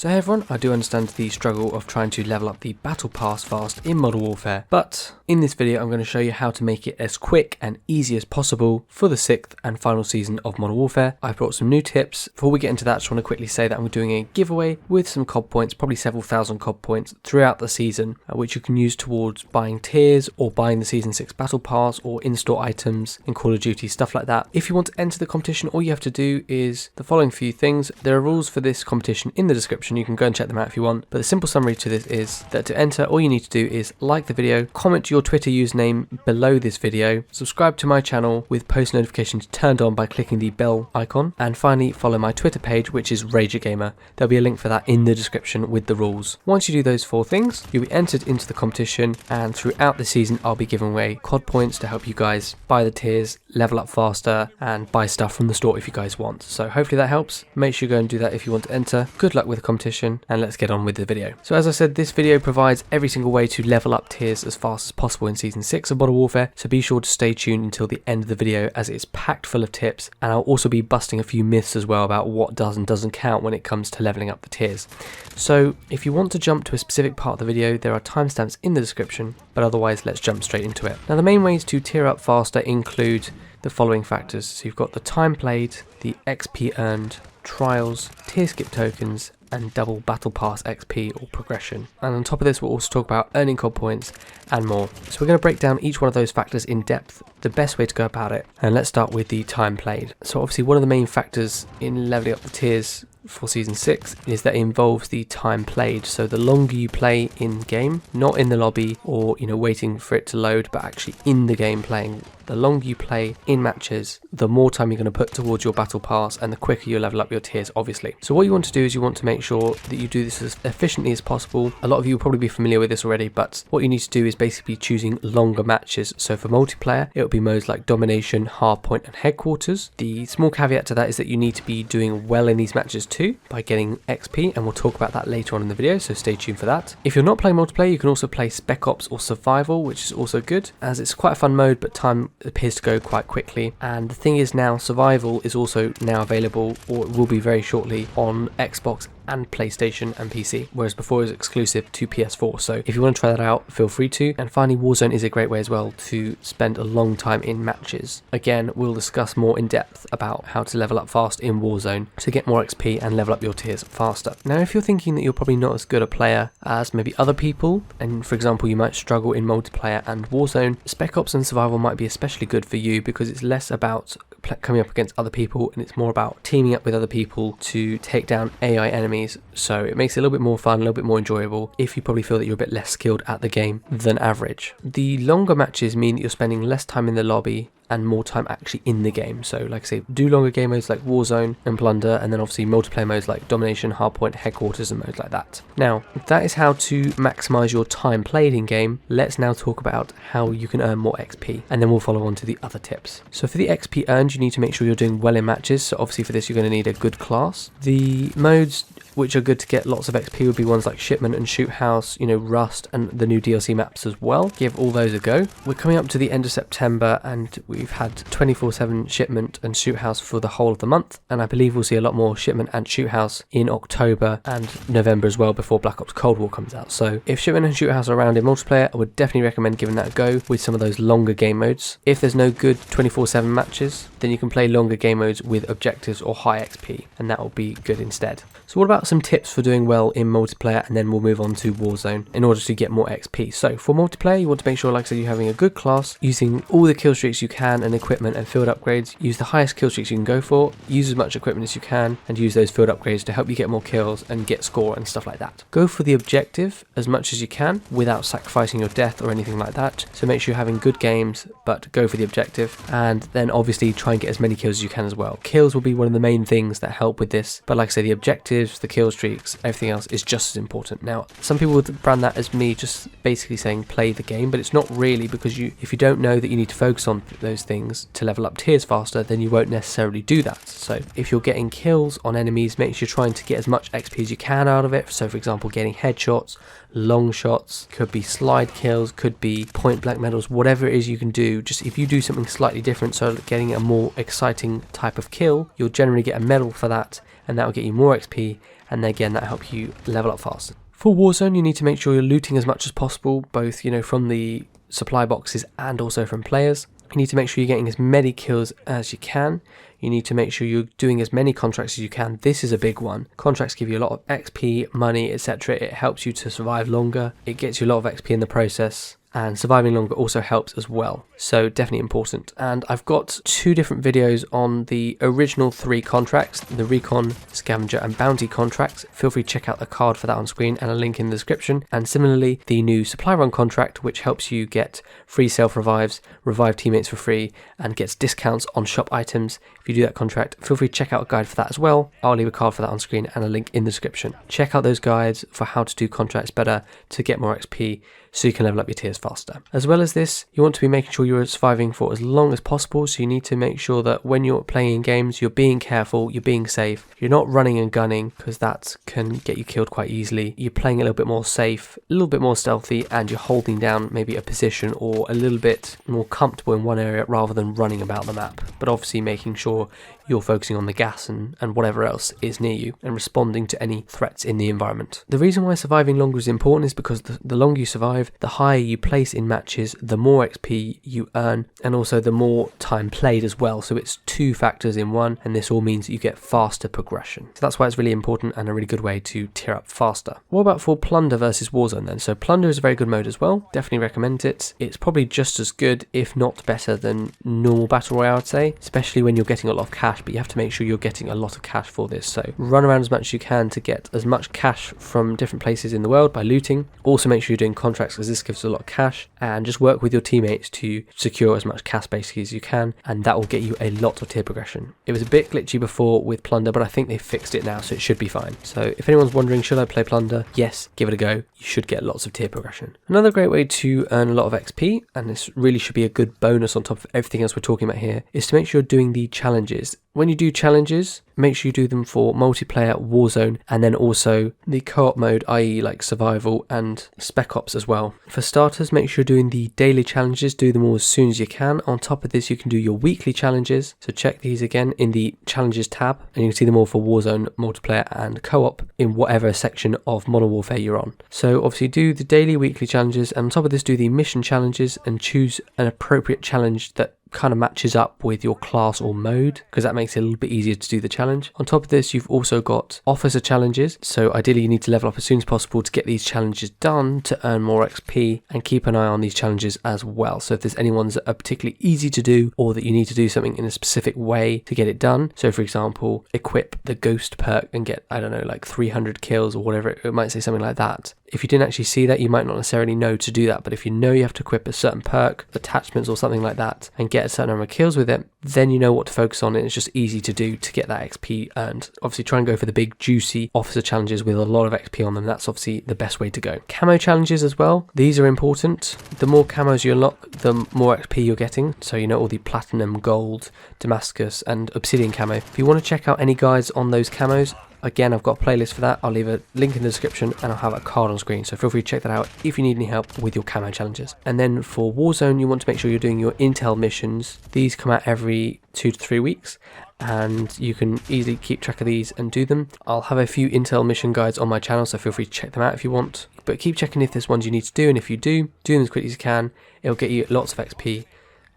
So hey everyone, I do understand the struggle of trying to level up the battle pass fast in Modern Warfare, but in this video I'm going to show you how to make it as quick and easy as possible for the 6th and final season of Modern Warfare. I brought some new tips. Before we get into that, I just want to quickly say that I'm doing a giveaway with some COD points, probably several thousand COD points throughout the season, which you can use towards buying tiers or buying the Season 6 battle pass or in-store items in Call of Duty, stuff like that. If you want to enter the competition, all you have to do is the following few things. There are rules for this competition in the description. You can go and check them out if you want, but the simple summary to this is that to enter, all you need to do is like the video, comment your Twitter username below this video, subscribe to my channel with post notifications turned on by clicking the bell icon, and finally follow my Twitter page, which is RagerGamer. There'll be a link for that in the description with the rules. Once you do those 4 things, you'll be entered into the competition, and throughout the season I'll be giving away COD points to help you guys buy the tiers, level up faster, and buy stuff from the store if you guys want. So hopefully that helps. Make sure you go and do that if you want to enter. Good luck with the competition, and let's get on with the video. So as I said, this video provides every single way to level up tiers as fast as possible in Season 6 of Modern Warfare, so be sure to stay tuned until the end of the video as it's packed full of tips, and I'll also be busting a few myths as well about what does and doesn't count when it comes to leveling up the tiers. So if you want to jump to a specific part of the video, there are timestamps in the description, but otherwise let's jump straight into it. Now the main ways to tier up faster include the following factors. So you've got the time played, the XP earned, trials, tier skip tokens, and double battle pass XP or progression. And on top of this, we'll also talk about earning COD points and more. So we're going to break down each one of those factors in depth, the best way to go about it. And let's start with the time played. So obviously one of the main factors in leveling up the tiers for Season 6 is that it involves the time played. So the longer you play in game, not in the lobby or waiting for it to load, but actually in the game playing, the longer you play in matches, the more time you're going to put towards your battle pass and the quicker you level up your tiers, obviously. So what you want to do is you want to make sure that you do this as efficiently as possible. A lot of you will probably be familiar with this already, but what you need to do is basically choosing longer matches. So for multiplayer, it will be modes like Domination, Hardpoint and Headquarters. The small caveat to that is that you need to be doing well in these matches too by getting XP, and we'll talk about that later on in the video, so stay tuned for that. If you're not playing multiplayer, you can also play Spec Ops or Survival, which is also good, as it's quite a fun mode, but time appears to go quite quickly. And the thing is now, Survival is also now available, or it will be very shortly, on Xbox and PlayStation and PC, whereas before it was exclusive to PS4. So if you want to try that out, feel free to. And finally, Warzone is a great way as well to spend a long time in matches. Again, we'll discuss more in depth about how to level up fast in Warzone to get more XP and level up your tiers faster. Now, if you're thinking that you're probably not as good a player as maybe other people, and for example you might struggle in multiplayer and Warzone, Spec Ops and Survival might be especially good for you because it's less about coming up against other people and it's more about teaming up with other people to take down AI enemies. So it makes it a little bit more fun, a little bit more enjoyable if you probably feel that you're a bit less skilled at the game than average. The longer matches mean that you're spending less time in the lobby and more time actually in the game. So like I say, do longer game modes like Warzone and Plunder, and then obviously multiplayer modes like Domination, Hardpoint, Headquarters and modes like that. Now, that is how to maximize your time played in game. Let's now talk about how you can earn more XP, and then we'll follow on to the other tips. So for the XP earned, you need to make sure you're doing well in matches. So obviously for this, you're going to need a good class. The modes which are good to get lots of XP would be ones like Shipment and Shoot House, Rust and the new DLC maps as well. Give all those a go. We're coming up to the end of September and we've had 24/7 Shipment and Shoot House for the whole of the month, and I believe we'll see a lot more Shipment and Shoot House in October and November as well before Black Ops Cold War comes out. So if Shipment and Shoot House are around in multiplayer, I would definitely recommend giving that a go with some of those longer game modes. If there's no good 24/7 matches, then you can play longer game modes with objectives or high XP, and that will be good instead. So what about some tips for doing well in multiplayer, and then we'll move on to Warzone in order to get more XP. So for multiplayer, you want to make sure, like I said, you're having a good class, using all the kill streaks you can and equipment and field upgrades. Use the highest kill streaks you can go for, use as much equipment as you can, and use those field upgrades to help you get more kills and get score and stuff like that. Go for the objective as much as you can without sacrificing your death or anything like that. So make sure you're having good games, but go for the objective, and then obviously try and get as many kills as you can as well. Kills will be one of the main things that help with this, but like I say, the objectives, the kill streaks, everything else is just as important. Now, some people would brand that as me just basically saying play the game, but it's not really, because if you don't know that you need to focus on those things to level up tiers faster, then you won't necessarily do that. So if you're getting kills on enemies, make sure you're trying to get as much XP as you can out of it. So for example, getting headshots, long shots, could be slide kills, could be point blank medals, whatever it is you can do. Just if you do something slightly different, so getting a more exciting type of kill, you'll generally get a medal for that, and that will get you more XP and again that helps you level up faster. For Warzone, you need to make sure you're looting as much as possible, both from the supply boxes and also from players. You need to make sure you're getting as many kills as you can. You need to make sure you're doing as many contracts as you can. This is a big one. Contracts give you a lot of XP, money, etc. It helps you to survive longer. It gets you a lot of XP in the process. And surviving longer also helps as well. So definitely important. And I've got 2 different videos on the original 3 contracts, the Recon, Scavenger and Bounty contracts. Feel free to check out the card for that on screen and a link in the description. And similarly, the new supply run contract, which helps you get free self-revives, revive teammates for free, and gets discounts on shop items. If you do that contract, feel free to check out a guide for that as well. I'll leave a card for that on screen and a link in the description. Check out those guides for how to do contracts better to get more XP so you can level up your tiers faster. As well as this, you want to be making sure you're surviving for as long as possible, so you need to make sure that when you're playing in games, you're being careful, you're being safe, you're not running and gunning, because that can get you killed quite easily. You're playing a little bit more safe, a little bit more stealthy, and you're holding down maybe a position or a little bit more comfortable in one area rather than running about the map. But obviously making sure you're focusing on the gas and whatever else is near you and responding to any threats in the environment. The reason why surviving longer is important is because the longer you survive, the higher you place in matches, the more XP you earn, and also the more time played as well. So it's 2 factors in one, and this all means that you get faster progression. So that's why it's really important and a really good way to tier up faster. What about for Plunder versus Warzone then? So Plunder is a very good mode as well. Definitely recommend it. It's probably just as good, if not better, than normal Battle Royale, I'd say, especially when you're getting a lot of cash, but you have to make sure you're getting a lot of cash for this. So run around as much as you can to get as much cash from different places in the world by looting. Also make sure you're doing contracts, because this gives a lot of cash, and just work with your teammates to secure as much cash basically as you can, and that will get you a lot of tier progression. It was a bit glitchy before with Plunder, but I think they fixed it now, so it should be fine. So if anyone's wondering, should I play Plunder? Yes, give it a go. You should get lots of tier progression. Another great way to earn a lot of XP, and this really should be a good bonus on top of everything else we're talking about here, is to make sure you're doing the challenges. When you do challenges, make sure you do them for multiplayer, Warzone, and then also the co-op mode, i.e. like survival and spec ops as well. For starters, make sure you're doing the daily challenges, do them all as soon as you can. On top of this, you can do your weekly challenges. So check these again in the challenges tab, and you can see them all for Warzone, multiplayer and co-op in whatever section of Modern Warfare you're on. So obviously do the daily, weekly challenges, and on top of this, do the mission challenges and choose an appropriate challenge that kind of matches up with your class or mode, because that makes it a little bit easier to do the challenge. On top of this, you've also got officer challenges, so ideally you need to level up as soon as possible to get these challenges done to earn more XP, and keep an eye on these challenges as well. So if there's any ones that are particularly easy to do, or that you need to do something in a specific way to get it done, so for example, equip the ghost perk and get, I don't know, like 300 kills or whatever, it might say something like that. If you didn't actually see that, you might not necessarily know to do that, but if you know you have to equip a certain perk, attachments or something like that, and get a certain number of kills with it, then you know what to focus on, and it's just easy to do to get that XP earned. Obviously try and go for the big juicy officer challenges with a lot of XP on them. That's obviously the best way to go. Camo challenges as well, these are important. The more camos you unlock, the more XP you're getting. So all the platinum, gold, Damascus and obsidian camo. If you want to check out any guides on those camos, again, I've got a playlist for that. I'll leave a link in the description, and I'll have a card on screen, so feel free to check that out if you need any help with your camo challenges. And then for Warzone, you want to make sure you're doing your intel missions. These come out every 2 to 3 weeks, and you can easily keep track of these and do them. I'll have a few intel mission guides on my channel, so feel free to check them out if you want. But keep checking if there's ones you need to do, and if you do them as quickly as you can. It'll get you lots of XP,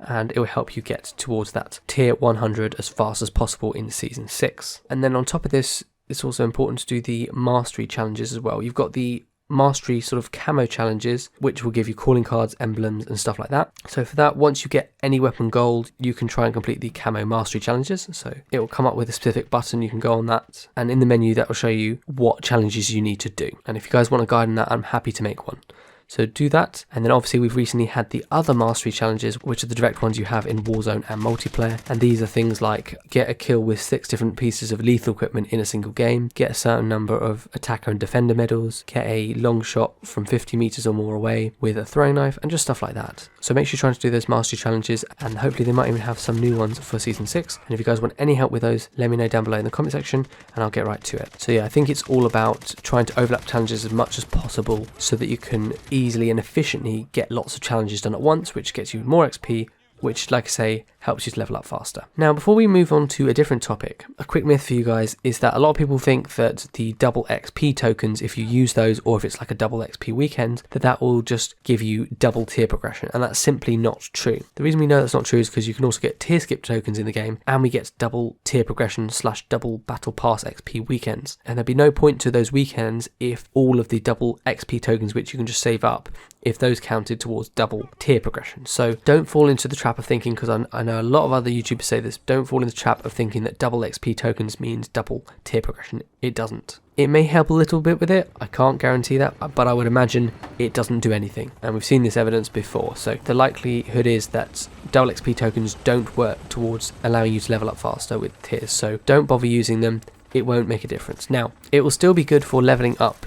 and it will help you get towards that tier 100 as fast as possible in Season 6. And then on top of this, it's also important to do the mastery challenges as well. You've got the mastery sort of camo challenges, which will give you calling cards, emblems and stuff like that. So for that, once you get any weapon gold, you can try and complete the camo mastery challenges. So it will come up with a specific button, you can go on that, and in the menu that will show you what challenges you need to do. And if you guys want a guide on that, I'm happy to make one. So do that. And then obviously we've recently had the other mastery challenges, which are the direct ones you have in Warzone and multiplayer. And these are things like get a kill with 6 different pieces of lethal equipment in a single game, get a certain number of attacker and defender medals, get a long shot from 50 meters or more away with a throwing knife, and just stuff like that. So make sure you're trying to do those mastery challenges, and hopefully they might even have some new ones for Season 6. And if you guys want any help with those, let me know down below in the comment section and I'll get right to it. So yeah, I think it's all about trying to overlap challenges as much as possible so that you can easily and efficiently get lots of challenges done at once, which gets you more XP, which, like I say, helps you to level up faster. Now, before we move on to a different topic, a quick myth for you guys is that a lot of people think that the double XP tokens, if you use those, or if it's like a double XP weekend, that will just give you double tier progression, and that's simply not true. The reason we know that's not true is because you can also get tier skip tokens in the game, and we get double tier progression / double battle pass XP weekends, and there'd be no point to those weekends if all of the double XP tokens, which you can just save up, if those counted towards double tier progression. So don't fall into the trap of thinking, because I know a lot of other YouTubers say this, don't fall into the trap of thinking that double XP tokens means double tier progression. It doesn't. It may help a little bit with it, I can't guarantee that, but I would imagine it doesn't do anything, and we've seen this evidence before, so the likelihood is that double XP tokens don't work towards allowing you to level up faster with tiers, so don't bother using them. It won't make a difference. Now, it will still be good for leveling up,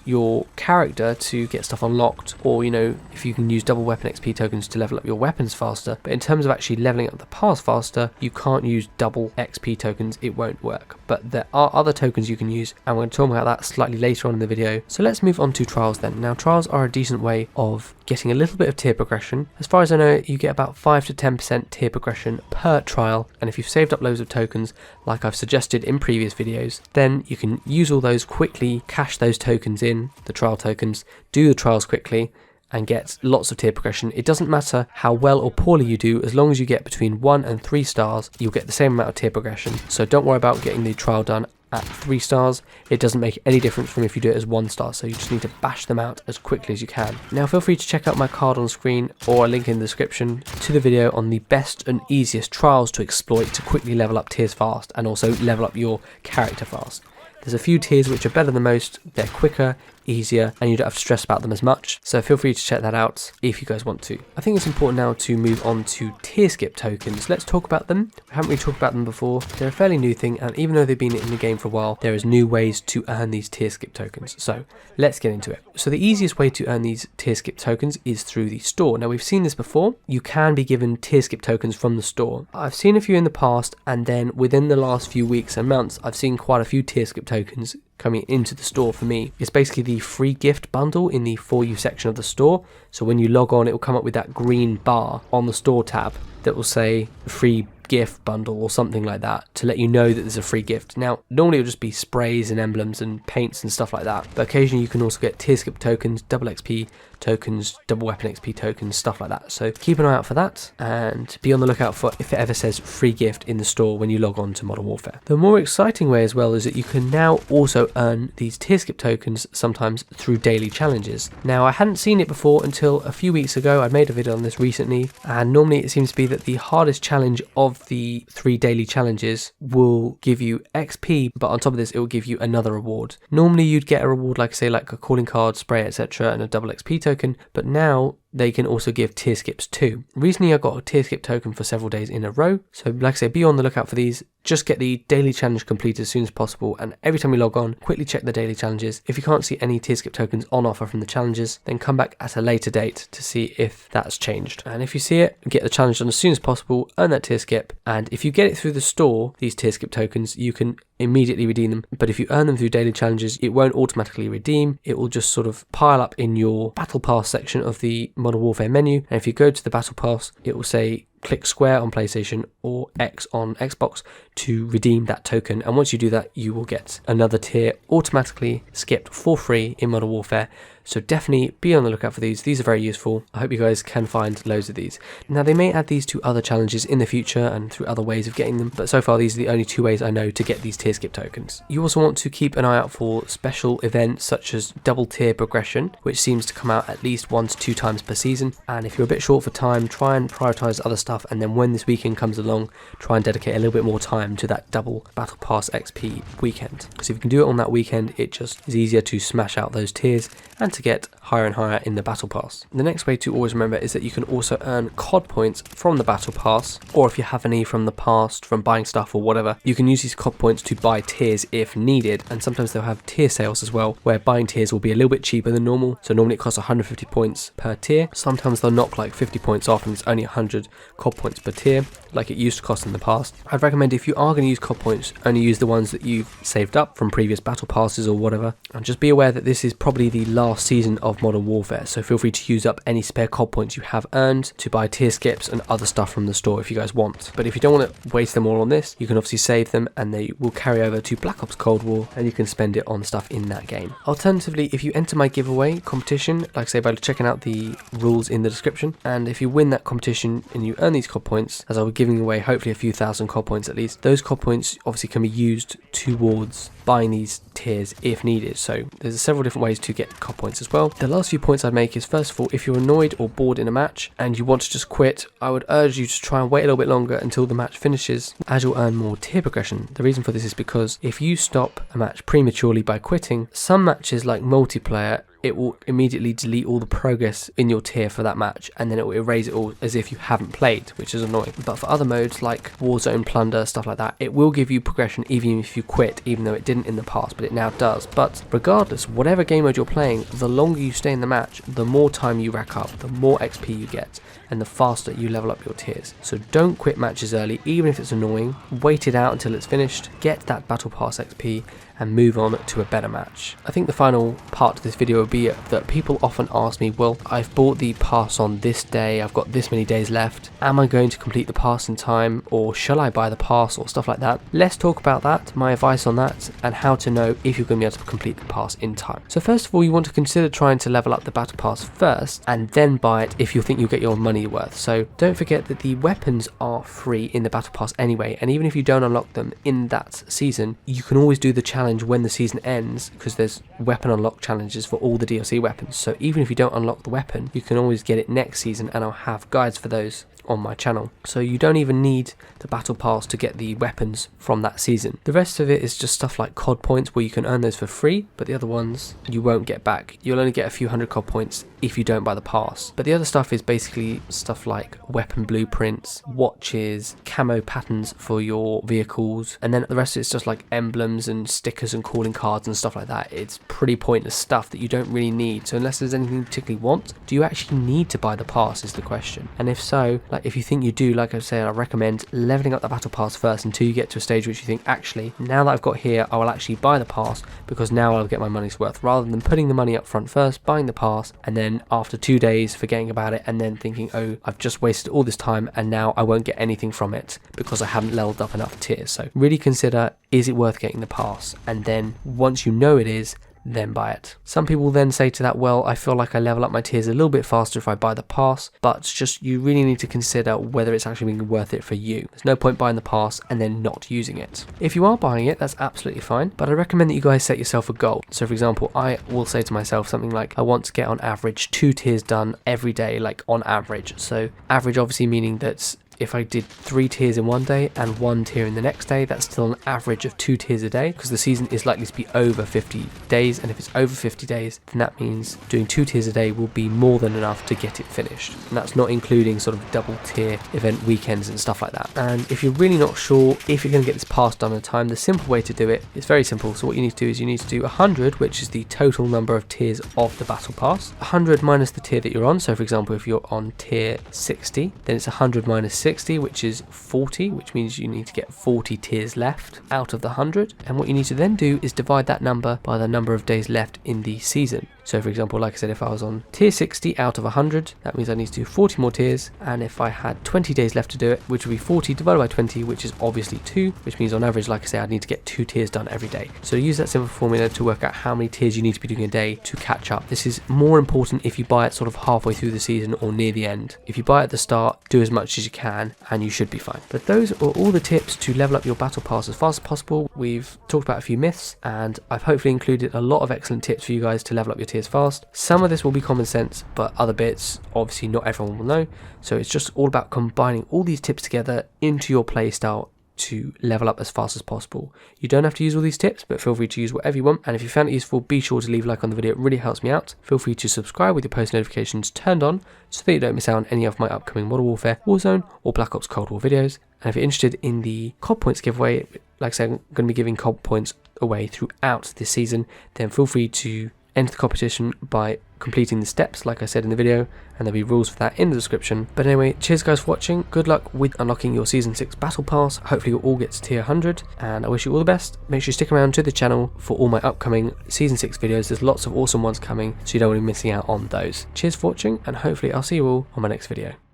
your character to get stuff unlocked, or, if you can use double weapon XP tokens to level up your weapons faster. But in terms of actually leveling up the pass faster, you can't use double XP tokens. It won't work. But there are other tokens you can use, and we're going to talk about that slightly later on in the video. So let's move on to trials then. Now, trials are a decent way of getting a little bit of tier progression. As far as I know, you get about 5 to 10% tier progression per trial, and if you've saved up loads of tokens, like I've suggested in previous videos, then you can use all those quickly, cash those tokens in, the trial tokens, do the trials quickly, and get lots of tier progression. It doesn't matter how well or poorly you do, as long as you get between 1 and 3 stars, you'll get the same amount of tier progression. So don't worry about getting the trial done at 3 stars. It doesn't make any difference from if you do it as 1 star, so you just need to bash them out as quickly as you can. Now feel free to check out my card on screen or a link in the description to the video on the best and easiest trials to exploit to quickly level up tiers fast and also level up your character fast. There's a few tiers which are better than most, they're quicker, easier, and you don't have to stress about them as much, so feel free to check that out if you guys want to. I think it's important now to move on to tier skip tokens. Let's talk about them. We haven't really talked about them before. They're a fairly new thing, and even though they've been in the game for a while, there is new ways to earn these tier skip tokens, so let's get into it. So the easiest way to earn these tier skip tokens is through the store. Now we've seen this before, you can be given tier skip tokens from the store. I've seen a few in the past, and then within the last few weeks and months, I've seen quite a few tier skip tokens coming into the store for me. It's basically the free gift bundle in the For You section of the store. So when you log on, it will come up with that green bar on the store tab that will say free gift bundle or something like that to let you know that there's a free gift. Now normally it'll just be sprays and emblems and paints and stuff like that, but occasionally you can also get tier skip tokens, double XP tokens, double weapon XP tokens, stuff like that. So keep an eye out for that and be on the lookout for if it ever says free gift in the store when you log on to Modern Warfare. The more exciting way as well is that you can now also earn these tier skip tokens sometimes through daily challenges. Now I hadn't seen it before until a few weeks ago. I made a video on this recently, and normally it seems to be that the hardest challenge of the 3 daily challenges will give you XP, but on top of this it will give you another reward. Normally you'd get a reward like say like a calling card, spray, etc., and a double XP token, but now they can also give tier skips too. Recently I got a tier skip token for several days in a row, so like I say, be on the lookout for these. Just get the daily challenge completed as soon as possible, and every time you log on, quickly check the daily challenges. If you can't see any tier skip tokens on offer from the challenges, then come back at a later date to see if that's changed. And if you see it, get the challenge done as soon as possible, earn that tier skip, and if you get it through the store, these tier skip tokens, you can immediately redeem them. But if you earn them through daily challenges, it won't automatically redeem. It will just sort of pile up in your battle pass section of the Modern Warfare menu, and if you go to the battle pass, it will say click square on PlayStation or X on Xbox to redeem that token, and once you do that you will get another tier automatically skipped for free in Modern Warfare. So definitely be on the lookout for these. These are very useful. I hope you guys can find loads of these. Now they may add these to other challenges in the future and through other ways of getting them, but so far these are the only 2 ways I know to get these tier skip tokens. You also want to keep an eye out for special events such as double tier progression, which seems to come out at least 1 to 2 times per season, and if you're a bit short for time, try and prioritize other stuff, and then when this weekend comes along, try and dedicate a little bit more time to that double battle pass XP weekend, because if you can do it on that weekend, it just is easier to smash out those tiers and to get higher and higher in the battle pass. The next way to always remember is that you can also earn COD points from the battle pass, or if you have any from the past from buying stuff or whatever, you can use these COD points to buy tiers if needed, and sometimes they'll have tier sales as well, where buying tiers will be a little bit cheaper than normal. So normally it costs 150 points per tier. Sometimes they'll knock like 50 points off and it's only 100 COD points per tier like it used to cost in the past. I'd recommend if you are going to use COD points, only use the ones that you've saved up from previous battle passes or whatever. And just be aware that this is probably the last season of Modern Warfare, so feel free to use up any spare COD points you have earned to buy tier skips and other stuff from the store if you guys want. But if you don't want to waste them all on this, you can obviously save them and they will carry over to Black Ops Cold War and you can spend it on stuff in that game. Alternatively, if you enter my giveaway competition, like I say, by checking out the rules in the description, and if you win that competition and you earn these COD points, as I will be giving away hopefully a few thousand COD points at least, those COD points obviously can be used towards buying these tiers if needed. So there's several different ways to get COD points as well. The last few points I'd make is, first of all, if you're annoyed or bored in a match and you want to just quit, I would urge you to try and wait a little bit longer until the match finishes, as you'll earn more tier progression. The reason for this is because if you stop a match prematurely by quitting, some matches like multiplayer, it will immediately delete all the progress in your tier for that match, and then it will erase it all as if you haven't played, which is annoying. But for other modes like Warzone, Plunder, stuff like that, it will give you progression even if you quit, even though it didn't in the past, but it now does. But regardless, whatever game mode you're playing, the longer you stay in the match, the more time you rack up, the more XP you get, and the faster you level up your tiers. So don't quit matches early, even if it's annoying. Wait it out until it's finished, get that Battle Pass XP, and move on to a better match. I think the final part of this video would be that people often ask me, well, I've bought the pass on this day, I've got this many days left, am I going to complete the pass in time, or shall I buy the pass, or stuff like that. Let's talk about that, my advice on that, and how to know if you're going to be able to complete the pass in time. So first of all, you want to consider trying to level up the battle pass first, and then buy it if you think you'll get your money worth. So don't forget that the weapons are free in the battle pass anyway, and even if you don't unlock them in that season, you can always do the challenge when the season ends, because there's weapon unlock challenges for all the DLC weapons. So even if you don't unlock the weapon, you can always get it next season, and I'll have guides for those on my channel. So you don't even need the battle pass to get the weapons from that season. The rest of it is just stuff like COD points, where you can earn those for free, but the other ones you won't get back. You'll only get a few hundred COD points if you don't buy the pass. But the other stuff is basically stuff like weapon blueprints, watches, camo patterns for your vehicles, and then the rest of it's just like emblems and stickers and calling cards and stuff like that. It's pretty pointless stuff that you don't really need. So unless there's anything you particularly want, do you actually need to buy the pass is the question. And if so, if you think you do, like I said, I recommend leveling up the battle pass first until you get to a stage which you think, actually, now that I've got here, I will actually buy the pass, because now I'll get my money's worth, rather than putting the money up front first, buying the pass, and then after 2 days forgetting about it, and then thinking, oh, I've just wasted all this time and now I won't get anything from it because I haven't leveled up enough tiers. So really consider, is it worth getting the pass? And then once you know it is, then buy it. Some people then say to that, well, I feel like I level up my tiers a little bit faster if I buy the pass, but just you really need to consider whether it's actually being worth it for you. There's no point buying the pass and then not using it. If you are buying it, that's absolutely fine, but I recommend that you guys set yourself a goal. So for example, I will say to myself something like, I want to get on average 2 tiers done every day, like on average. So average obviously meaning that if I did 3 tiers in one day and 1 tier in the next day, that's still an average of 2 tiers a day, because the season is likely to be over 50 days, and if it's over 50 days, then that means doing 2 tiers a day will be more than enough to get it finished. And that's not including sort of double tier event weekends and stuff like that. And if you're really not sure if you're going to get this pass done in time, the simple way to do it is very simple. So what you need to do is you need to do 100, which is the total number of tiers of the battle pass, 100 minus the tier that you're on. So for example, if you're on tier 60, then it's 100 minus 60, which is 40, which means you need to get 40 tiers left out of the 100. And what you need to then do is divide that number by the number of days left in the season. So for example, like I said, if I was on tier 60 out of 100, that means I need to do 40 more tiers. And if I had 20 days left to do it, which would be 40 divided by 20, which is obviously 2, which means on average, like I say, I need to get 2 tiers done every day. So use that simple formula to work out how many tiers you need to be doing a day to catch up. This is more important if you buy it sort of halfway through the season or near the end. If you buy it at the start, do as much as you can and you should be fine. But those are all the tips to level up your battle pass as fast as possible. We've talked about a few myths, and I've hopefully included a lot of excellent tips for you guys to level up your tiers fast. Some of this will be common sense, but other bits obviously not everyone will know. So it's just all about combining all these tips together into your playstyle to level up as fast as possible. You don't have to use all these tips, but feel free to use whatever you want. And if you found it useful, be sure to leave a like on the video. It really helps me out. Feel free to subscribe with your post notifications turned on so that you don't miss out on any of my upcoming Modern Warfare, Warzone, or Black Ops Cold War videos. And if you're interested in the COD Points giveaway, like I said, I'm going to be giving COD Points away throughout this season, then feel free to enter the competition by completing the steps like I said in the video, and there'll be rules for that in the description. But anyway, cheers guys for watching, good luck with unlocking your Season 6 Battle Pass, hopefully you'll all get to tier 100, and I wish you all the best. Make sure you stick around to the channel for all my upcoming Season 6 videos, there's lots of awesome ones coming, so you don't want to be missing out on those. Cheers for watching, and hopefully I'll see you all on my next video.